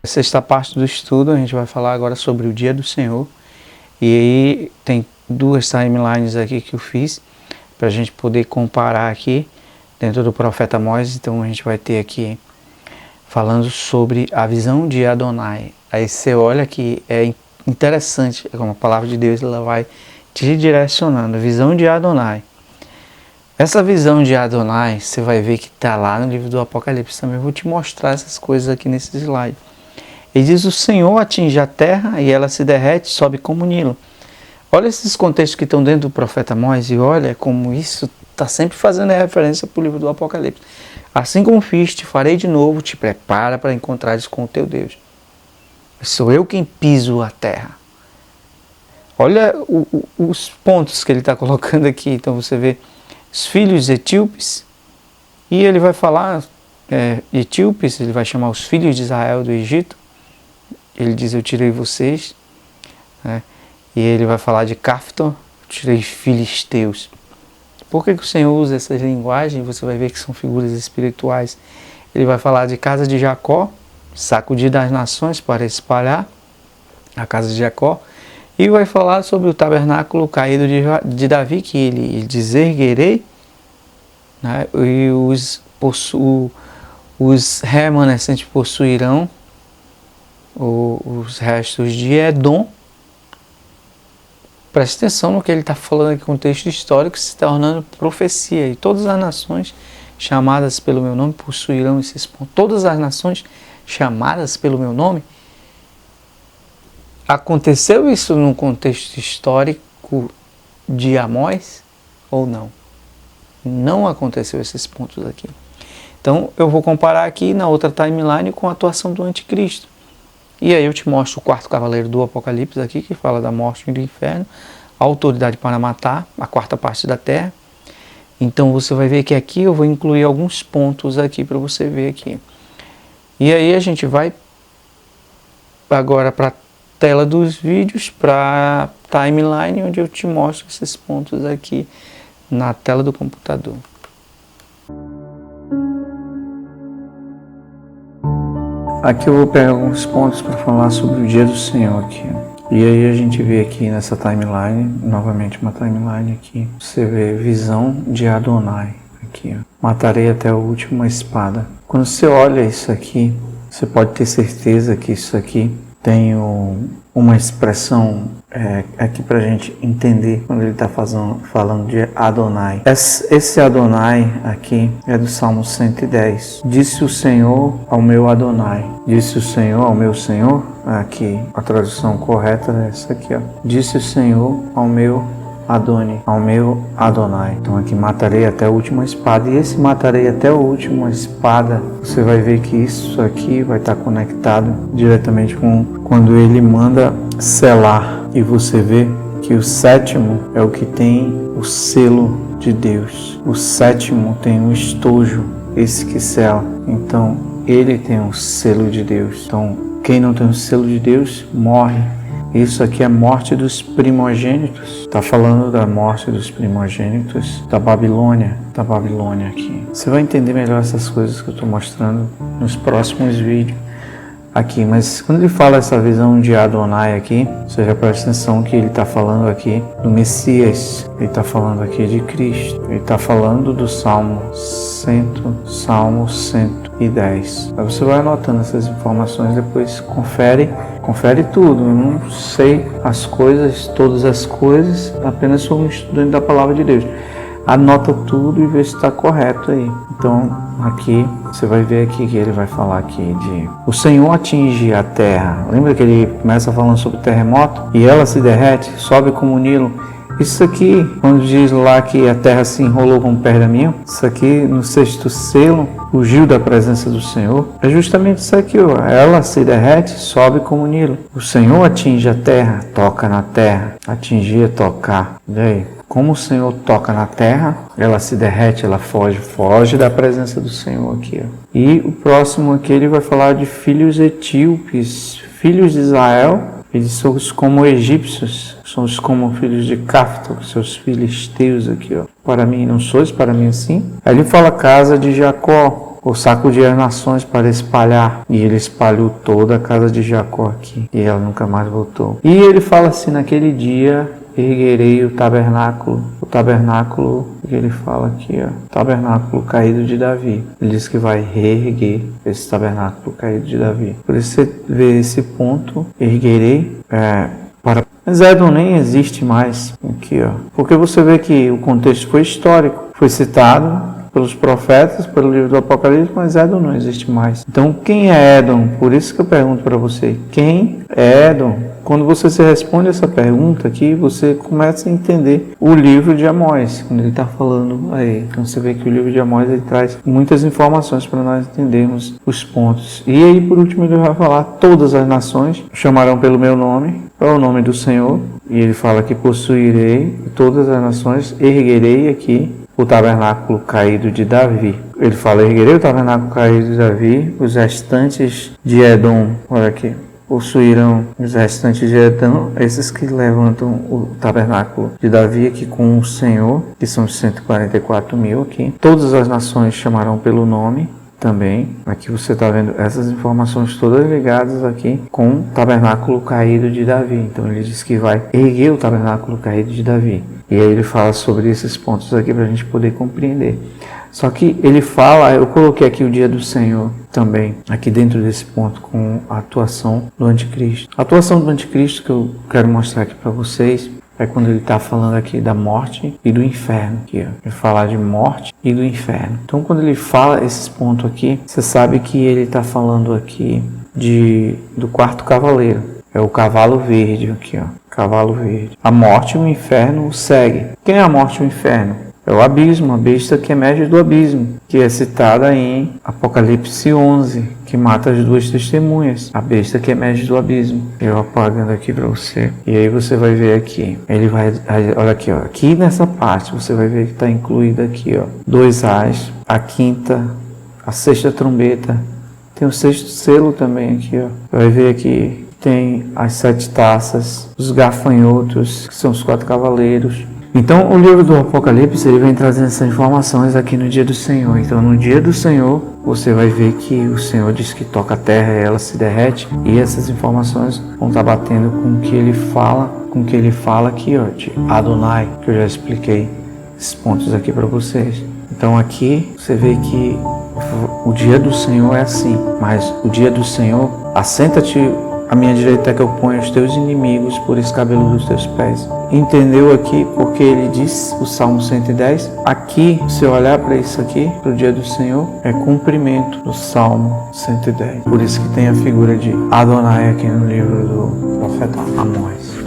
Sexta parte do estudo, a gente vai falar agora sobre o dia do Senhor. E aí tem duas timelines aqui que eu fiz para a gente poder comparar aqui dentro do profeta Amós. Então a gente vai ter aqui falando sobre a visão de Adonai. Aí você olha que é interessante, como a palavra de Deus ela vai te direcionando. Visão de Adonai. Essa visão de Adonai, você vai ver que está lá no livro do Apocalipse também. Eu vou te mostrar essas coisas aqui nesse slide. Ele diz: o Senhor atinge a terra e ela se derrete, sobe como Nilo. Olha esses contextos que estão dentro do profeta Amós e olha como isso está sempre fazendo referência para o livro do Apocalipse. Assim como fiz, te farei de novo, te prepara para encontrares com o teu Deus. Sou eu quem piso a terra. Olha os pontos que ele está colocando aqui. Então você vê os filhos etíopes e ele vai falar etíopes, ele vai chamar os filhos de Israel do Egito. Ele diz: eu tirei vocês, né? E ele vai falar de Caftor, eu tirei filisteus. Por que o Senhor usa essas linguagens? Você vai ver que são figuras espirituais. Ele vai falar de casa de Jacó, sacudida das nações para espalhar a casa de Jacó. E vai falar sobre o tabernáculo caído de Davi, que ele diz: erguerei, né? E os remanescentes possuirão os restos de Edom. Preste atenção no que ele está falando aqui, contexto histórico, se tornando profecia. E todas as nações chamadas pelo meu nome possuirão esses pontos. Todas as nações chamadas pelo meu nome. Aconteceu isso num contexto histórico de Amós ou não? Não aconteceu esses pontos aqui. Então eu vou comparar aqui na outra timeline com a atuação do anticristo. E aí eu te mostro o quarto cavaleiro do Apocalipse aqui, que fala da morte e do inferno, a autoridade para matar, a quarta parte da terra. Então você vai ver que aqui eu vou incluir alguns pontos aqui para você ver aqui. E aí a gente vai agora para a tela dos vídeos, para a timeline, onde eu te mostro esses pontos aqui na tela do computador. Aqui eu vou pegar alguns pontos para falar sobre o dia do Senhor aqui. E aí a gente vê aqui nessa timeline, novamente uma timeline aqui, você vê visão de Adonai aqui, ó. Matarei até a última espada. Quando você olha isso aqui, você pode ter certeza que isso aqui tem uma expressão aqui para a gente entender quando ele está falando de Adonai. Esse Adonai aqui é do Salmo 110. Disse o Senhor ao meu Adonai. Disse o Senhor ao meu Senhor. Aqui, a tradução correta é essa aqui, ó. Disse o Senhor ao meu Adoni, ao meu Adonai. Então aqui matarei até a última espada. E esse matarei até a última espada, você vai ver que isso aqui vai estar conectado diretamente com quando ele manda selar. E você vê que o sétimo é o que tem o selo de Deus. O sétimo tem o estojo, esse que sela. Então ele tem o selo de Deus. Então quem não tem o selo de Deus morre. Isso aqui é a morte dos primogênitos. Está falando da morte dos primogênitos da Babilônia aqui. Você vai entender melhor essas coisas que eu estou mostrando nos próximos vídeos aqui. Mas quando ele fala essa visão de Adonai aqui, você já presta atenção que ele está falando aqui do Messias. Ele está falando aqui de Cristo. Ele está falando do Salmo 110. Aí você vai anotando essas informações, depois confere tudo. Eu não sei as coisas, todas as coisas, apenas sou um estudante da palavra de Deus. Anota tudo e vê se está correto aí. Então aqui você vai ver aqui que ele vai falar aqui de o Senhor atinge a terra. Lembra que ele começa falando sobre terremoto? E ela se derrete, sobe como o Nilo. Isso aqui, quando diz lá que a terra se enrolou como pergaminho, isso aqui no sexto selo, fugiu da presença do Senhor, é justamente isso aqui, ó. Ela se derrete, sobe como Nilo. O Senhor atinge a terra, toca na terra. Atingir é tocar. E aí? Como o Senhor toca na terra, ela se derrete, ela foge da presença do Senhor aqui, ó. E o próximo aqui ele vai falar de filhos etíopes, filhos de Israel. Eles são como egípcios, são como filhos de Caftor, seus filisteus aqui, ó. Para mim não sois, para mim sim. Aí ele fala casa de Jacó. Vou sacudir as nações para espalhar. E ele espalhou toda a casa de Jacó aqui. E ela nunca mais voltou. E ele fala assim, naquele dia erguerei o tabernáculo. O tabernáculo que ele fala aqui, ó, tabernáculo caído de Davi. Ele diz que vai reerguer esse tabernáculo caído de Davi. Por isso você vê esse ponto, erguerei, mas Édom nem existe mais aqui, ó. Porque você vê que o contexto foi histórico, foi citado pelos profetas, pelo livro do Apocalipse, mas Édom não existe mais. Então, quem é Édom? Por isso que eu pergunto para você, quem é Édom? Quando você se responde essa pergunta aqui, você começa a entender o livro de Amós, quando ele está falando aí. Então, você vê que o livro de Amós ele traz muitas informações para nós entendermos os pontos. E aí, por último, ele vai falar, todas as nações chamarão pelo meu nome, é o nome do Senhor, e ele fala que possuirei todas as nações, erguerei aqui o tabernáculo caído de Davi. Ele fala, erguerei o tabernáculo caído de Davi, os restantes de Edom, olha aqui, possuirão os restantes de Edom, esses que levantam o tabernáculo de Davi aqui com o Senhor, que são os 144 mil aqui. Todas as nações chamarão pelo nome também. Aqui você está vendo essas informações todas ligadas aqui com o tabernáculo caído de Davi. Então ele diz que vai erguer o tabernáculo caído de Davi. E aí ele fala sobre esses pontos aqui para a gente poder compreender. Só que ele fala, eu coloquei aqui o dia do Senhor também, aqui dentro desse ponto, com a atuação do anticristo. A atuação do anticristo que eu quero mostrar aqui para vocês é quando ele está falando aqui da morte e do inferno. Aqui, ó. Ele fala de morte e do inferno. Então, quando ele fala esses pontos aqui, você sabe que ele está falando aqui do quarto cavaleiro. É o cavalo verde aqui, ó. Cavalo verde. A morte e o inferno o segue. Quem é a morte e o inferno? É o abismo, a besta que emerge do abismo, que é citada em Apocalipse 11, que mata as duas testemunhas, a besta que emerge do abismo. Eu apagando aqui para você. E aí você vai ver aqui, ele vai, olha aqui, ó, aqui nessa parte você vai ver que está incluída aqui, ó, 2 ais, a quinta, a sexta trombeta, tem o 6º selo também aqui, ó. Vai ver aqui, tem as 7 taças, os gafanhotos, que são os 4 cavaleiros. Então, o livro do Apocalipse, ele vem trazendo essas informações aqui no dia do Senhor. Então, no dia do Senhor, você vai ver que o Senhor diz que toca a terra e ela se derrete. E essas informações vão estar batendo com o que ele fala, aqui, ó, de Adonai, que eu já expliquei esses pontos aqui para vocês. Então, aqui você vê que o dia do Senhor é assim. Mas o dia do Senhor, assenta-te à minha direita é que eu ponho os teus inimigos por escabelo dos teus pés. Entendeu aqui porque ele diz, o Salmo 110, aqui, se eu olhar para isso aqui, para o dia do Senhor, é cumprimento do Salmo 110. Por isso que tem a figura de Adonai aqui no livro do profeta Amós.